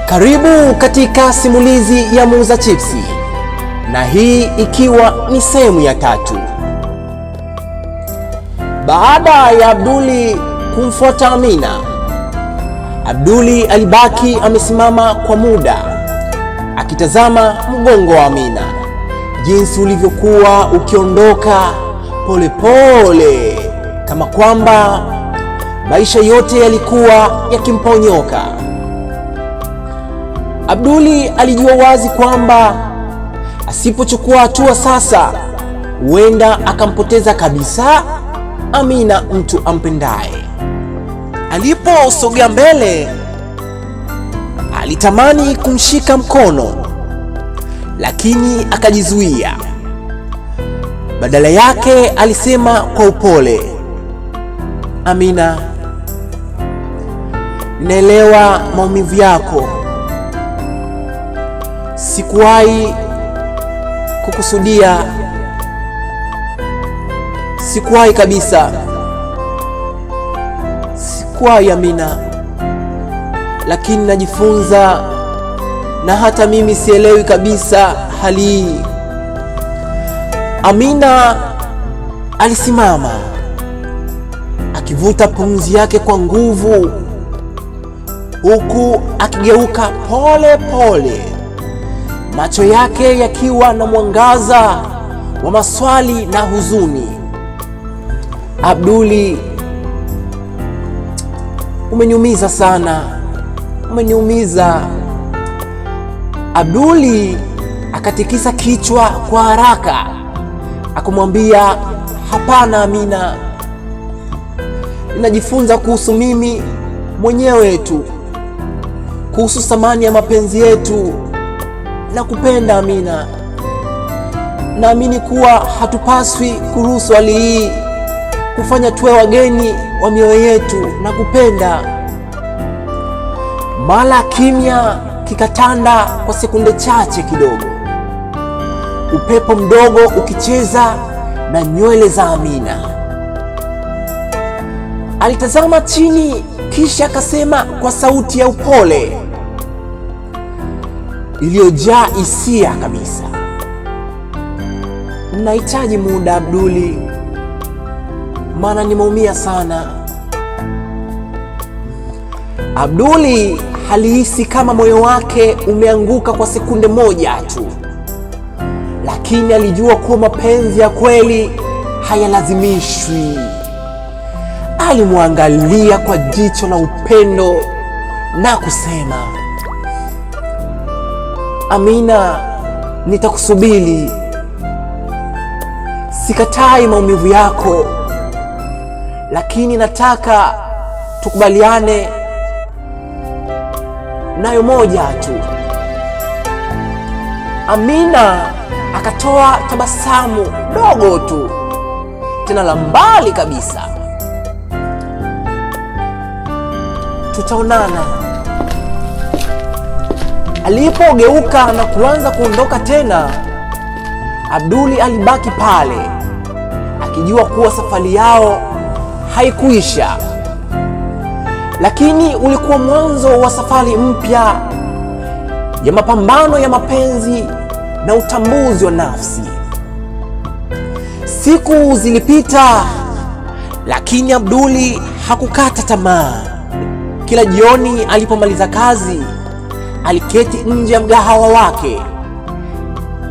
Karibu katika simulizi ya muuza chipsi, na hii ikiwa ni sehemu ya 3. Baada ya Abduli kumfuata Amina, Abduli alibaki amesimama kwa muda akitazama mgongo wa Amina, jinsi ulivyokuwa ukiondoka polepole, kama kwamba maisha yote yalikuwa yakimponyoka. Abduli alijua wazi kwamba asipochukua hatua sasa, huenda akampoteza kabisa Amina, mtu ampendaye. Aliposogea mbele, alitamani kumshika mkono, lakini akajizuia. Badala yake alisema kwa upole, "Amina, naelewa maumivu yako. Sikuwahi kukusudia, sikuwahi kabisa, sikuwahi Amina, lakini najifunza, na hata mimi sielewi kabisa hali hii." Amina alisimama akivuta pumzi yake kwa nguvu, huku akigeuka pole pole, macho yake yakiwa na mwangaza wa maswali na huzuni. "Abduli, umeniumiza sana, umeniumiza." Abduli akatikisa kichwa kwa haraka akamwambia, "Hapana Amina, ninajifunza kuhusu mimi mwenyewe tu, kuhusu thamani ya mapenzi yetu. Nakupenda Amina. Naamini kuwa hatupaswi kuruhusu hali hii kufanya tuwe wageni wa mioyo yetu. Nakupenda." Mara kimya kikatanda kwa sekunde chache kidogo, upepo mdogo ukicheza na nywele za Amina. Alitazama chini, kisha akasema kwa sauti ya upole iliyojaa hisia kabisa, "Nahitaji muda Abduli, maana nimeumia sana." Abduli alihisi kama moyo wake umeanguka kwa sekunde moja tu, lakini alijua kuwa mapenzi ya kweli hayalazimishwi. Alimwangalia kwa jicho la upendo na kusema, "Amina, nitakusubiri. Sikatai maumivu yako, lakini nataka tukubaliane nayo moja tu." Amina akatoa tabasamu dogo tu, tena la mbali kabisa. "Tutaonana." Alipogeuka na kuanza kuondoka tena, Abduli alibaki pale akijua kuwa safari yao haikuisha, lakini ulikuwa mwanzo wa safari mpya ya mapambano ya mapenzi na utambuzi wa nafsi. Siku zilipita, lakini Abduli hakukata tamaa. Kila jioni alipomaliza kazi, aliketi nje ya mgahawa wake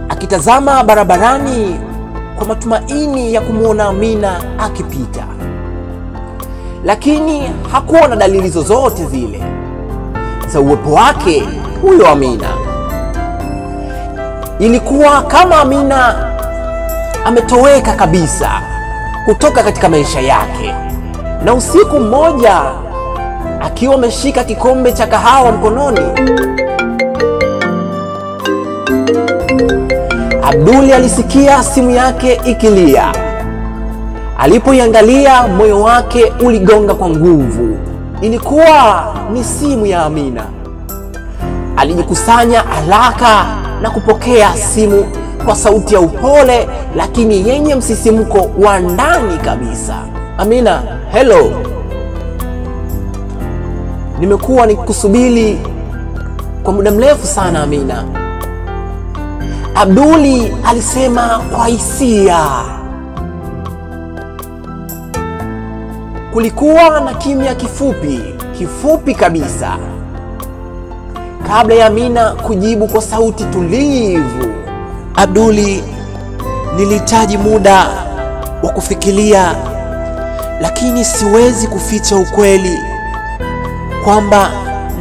akitazama barabarani kwa matumaini ya kumwona Amina akipita, lakini hakuona dalili zozote zile za uwepo wake huyo Amina. Ilikuwa kama Amina ametoweka kabisa kutoka katika maisha yake. Na usiku mmoja, akiwa ameshika kikombe cha kahawa mkononi, Abduli alisikia simu yake ikilia. Alipoiangalia, moyo wake uligonga kwa nguvu. Ilikuwa ni simu ya Amina. Alijikusanya haraka na kupokea simu kwa sauti ya upole lakini yenye msisimko wa ndani kabisa. "Amina, hello. Nimekuwa nikusubiri kwa muda mrefu sana Amina. Abduli alisema kwa hisia. Kulikuwa na kimya kifupi kabisa kabla ya Amina kujibu kwa sauti tulivu. Abduli, nilihitaji muda wa kufikiria, lakini siwezi kuficha ukweli kwamba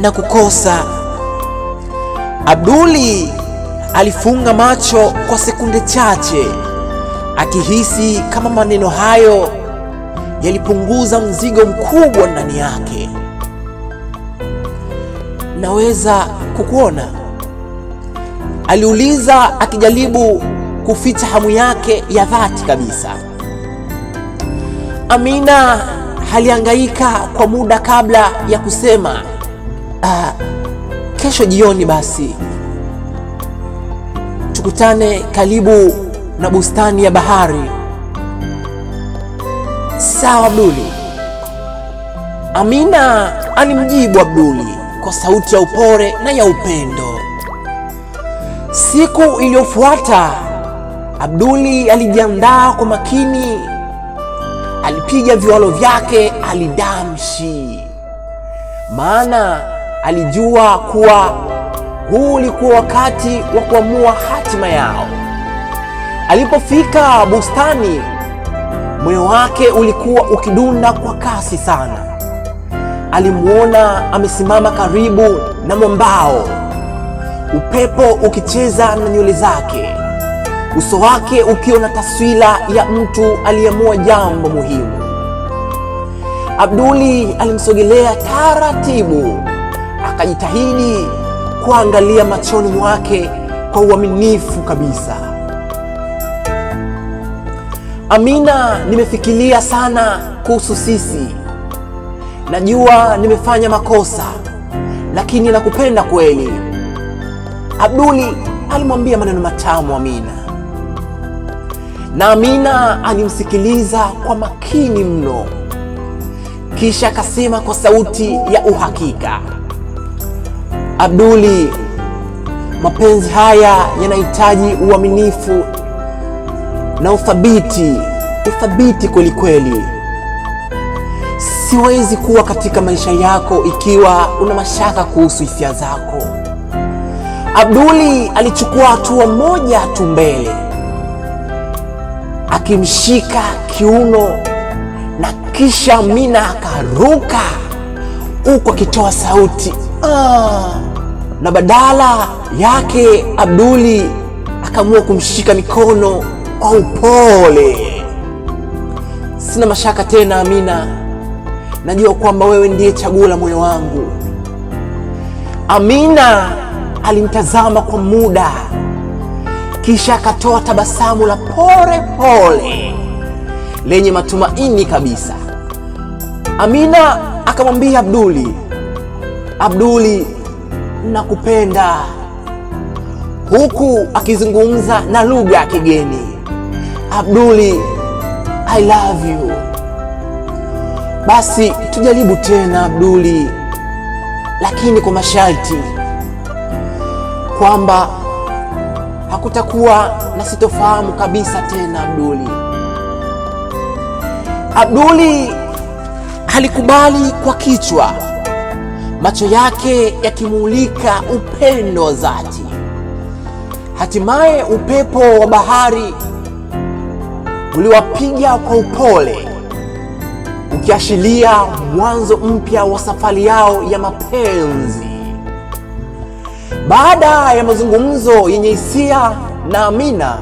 nakukosa. Abduli alifunga macho kwa sekunde chache, akihisi kama maneno hayo yalipunguza mzigo mkubwa ndani yake. Naweza kukuona? Aliuliza, akijaribu kuficha hamu yake ya dhati kabisa. Amina alihangaika kwa muda kabla ya kusema, kesho jioni basi, tukutane karibu na bustani ya bahari. Sawa Abduli, Amina alimjibu Abduli kwa sauti ya upole na ya upendo. Siku iliyofuata Abduli alijiandaa kwa makini. Alipiga viwalo vyake, alidamshi, maana alijua kuwa huu ulikuwa wakati wa kuamua hatima yao. Alipofika bustani, moyo wake ulikuwa ukidunda kwa kasi sana. Alimuona amesimama karibu na mwambao, upepo ukicheza na nywele zake, uso wake ukiwa na taswira ya mtu aliyeamua jambo muhimu. Abduli alimsogelea taratibu, akajitahidi kuangalia machoni mwake kwa uaminifu kabisa. Amina, nimefikiria sana kuhusu sisi. Najua nimefanya makosa, lakini nakupenda kweli. Abduli alimwambia maneno matamu Amina, na Amina alimsikiliza kwa makini mno. Kisha akasema kwa sauti ya uhakika, Abduli, mapenzi haya yanahitaji uaminifu na uthabiti kweli kweli. Siwezi kuwa katika maisha yako ikiwa una mashaka kuhusu hisia zako. Abduli alichukua hatua moja tu mbele, akimshika kiuno, na kisha Amina akaruka huku akitoa sauti na badala yake Abduli akaamua kumshika mikono kwa upole. Sina mashaka tena Amina, najua kwamba wewe ndiye chaguo la moyo wangu. Amina alimtazama kwa muda, kisha akatoa tabasamu la pole lenye matumaini kabisa. Amina akamwambia Abduli, nakupenda, huku akizungumza na lugha ya kigeni. Abduli, I love you. Basi tujaribu tena Abduli, lakini kwa masharti kwamba hakutakuwa na sitofahamu kabisa tena Abduli. Abduli alikubali kwa kichwa, macho yake yakimulika upendo wa dhati. Hatimaye upepo wa bahari uliwapiga kwa upole, ukiashiria mwanzo mpya wa safari yao ya mapenzi. Baada ya mazungumzo yenye hisia na Amina,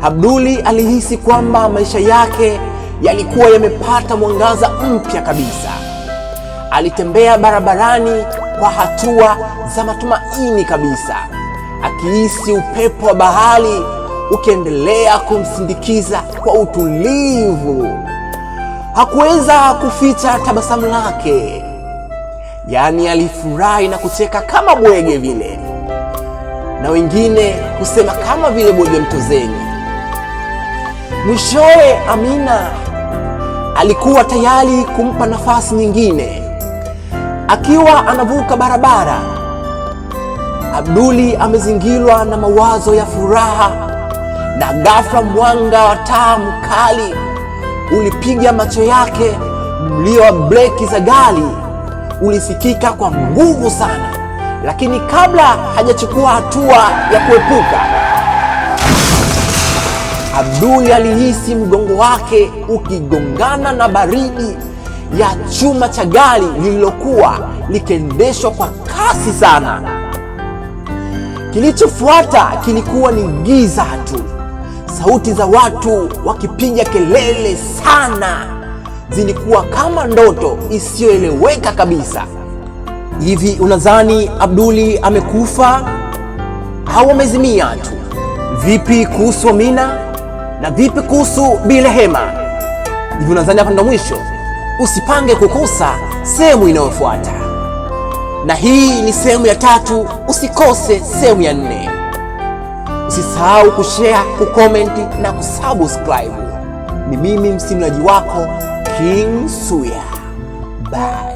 Abduli alihisi kwamba maisha yake yalikuwa yamepata mwangaza mpya kabisa. Alitembea barabarani kwa hatua za matumaini kabisa, akihisi upepo wa bahari ukiendelea kumsindikiza kwa utulivu. Hakuweza kuficha tabasamu lake, yaani alifurahi na kucheka kama bwege vile, na wengine kusema kama vile bwege mtozeni. Mwishowe Amina alikuwa tayari kumpa nafasi nyingine. Akiwa anavuka barabara, Abduli amezingirwa na mawazo ya furaha, na ghafla mwanga wa taa mkali ulipiga macho yake. Mlio wa breki za gari ulisikika kwa nguvu sana, lakini kabla hajachukua hatua ya kuepuka, Abduli alihisi mgongo wake ukigongana na baridi ya chuma cha gari lililokuwa likiendeshwa kwa kasi sana. Kilichofuata kilikuwa ni giza tu. Sauti za watu wakipiga kelele sana zilikuwa kama ndoto isiyoeleweka kabisa. Hivi unadhani Abduli amekufa au amezimia tu? Vipi kuhusu Amina? Na vipi kuhusu Bi Rehema? Hivi unadhani hapa ndo mwisho? Usipange kukosa sehemu inayofuata. Na hii ni sehemu ya 3, usikose sehemu ya 4. Usisahau kushare, kucomment na kusubscribe. Ni mimi msimuliaji wako King Suya. Bye.